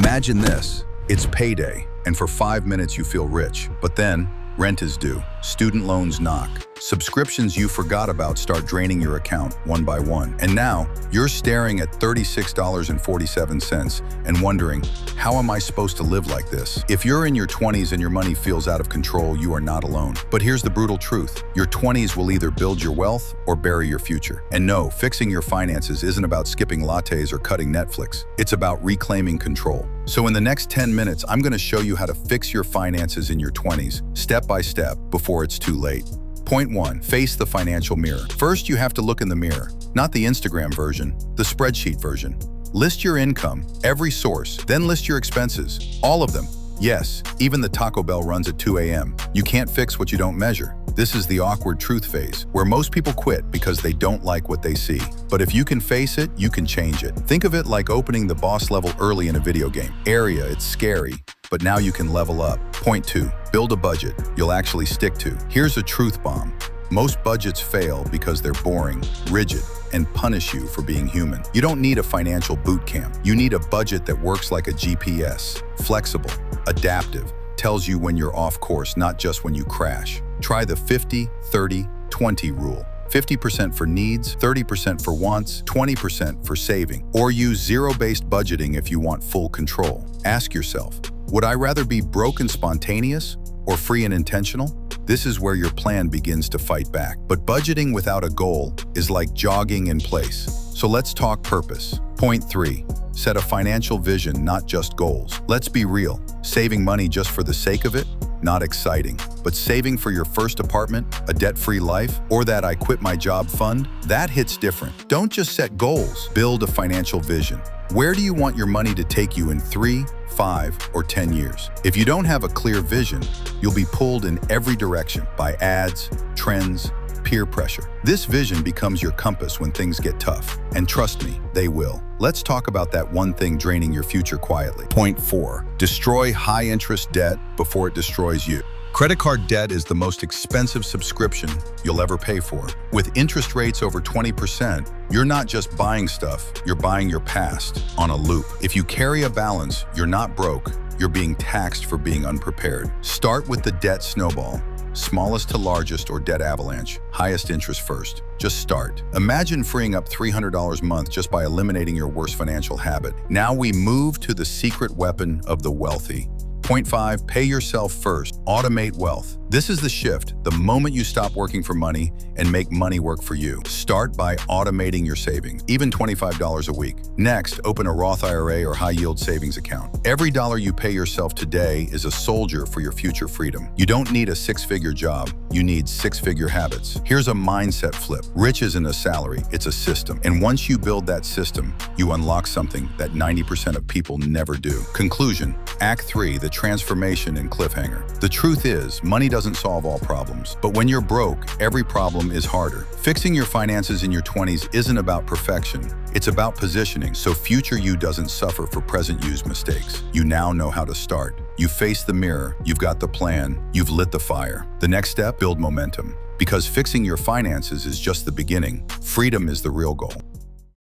Imagine this. It's payday, and for 5 minutes you feel rich. But then, rent is due, student loans knock, subscriptions you forgot about start draining your account one by one. And now, you're staring at $36.47 and wondering, how am I supposed to live like this? If you're in your 20s and your money feels out of control, you are not alone. But here's the brutal truth. Your 20s will either build your wealth or bury your future. And no, fixing your finances isn't about skipping lattes or cutting Netflix. It's about reclaiming control. So in the next 10 minutes, I'm going to show you how to fix your finances in your 20s, step by step, before it's too late. Point 1. Face the financial mirror. First, you have to look in the mirror, not the Instagram version, the spreadsheet version. List your income, every source, then list your expenses, all of them. Yes, even the Taco Bell runs at 2 a.m. You can't fix what you don't measure. This is the awkward truth phase, where most people quit because they don't like what they see. But if you can face it, you can change it. Think of it like opening the boss level early in a video game. It's scary, but now you can level up. Point 2. Build a budget you'll actually stick to. Here's a truth bomb. Most budgets fail because they're boring, rigid, and punish you for being human. You don't need a financial boot camp. You need a budget that works like a GPS, flexible, adaptive, tells you when you're off course, not just when you crash. Try the 50-30-20 rule. 50% for needs, 30% for wants, 20% for saving. Or use zero-based budgeting if you want full control. Ask yourself, would I rather be broke and spontaneous or free and intentional? This is where your plan begins to fight back. But budgeting without a goal is like jogging in place. So let's talk purpose. Point 3. Set a financial vision, not just goals. Let's be real. Saving money just for the sake of it? Not exciting. But saving for your first apartment, a debt-free life, or that I quit my job fund? That hits different. Don't just set goals. Build a financial vision. Where do you want your money to take you in 3, 5, or 10 years? If you don't have a clear vision, you'll be pulled in every direction by ads, trends, peer pressure. This vision becomes your compass when things get tough. And trust me, they will. Let's talk about that one thing draining your future quietly. Point 4. Destroy high-interest debt before it destroys you. Credit card debt is the most expensive subscription you'll ever pay for. With interest rates over 20%, you're not just buying stuff, you're buying your past on a loop. If you carry a balance, you're not broke, you're being taxed for being unprepared. Start with the debt snowball. Smallest to largest or debt avalanche, highest interest first. Just start. Imagine freeing up $300 a month just by eliminating your worst financial habit. Now we move to the secret weapon of the wealthy. Point 5, pay yourself first. Automate wealth. This is the shift, the moment you stop working for money and make money work for you. Start by automating your savings, even $25 a week. Next, open a Roth IRA or high-yield savings account. Every dollar you pay yourself today is a soldier for your future freedom. You don't need a six-figure job, you need six-figure habits. Here's a mindset flip. Rich isn't a salary, it's a system. And once you build that system, you unlock something that 90% of people never do. Conclusion, Act 3, the transformation and cliffhanger. The truth is, money doesn't solve all problems, but when you're broke, every problem is harder. Fixing your finances in your 20s isn't about perfection, it's about positioning so future you doesn't suffer for present you's mistakes. You now know how to start. You face the mirror, you've got the plan, you've lit the fire. The next step, build momentum. Because fixing your finances is just the beginning. Freedom is the real goal.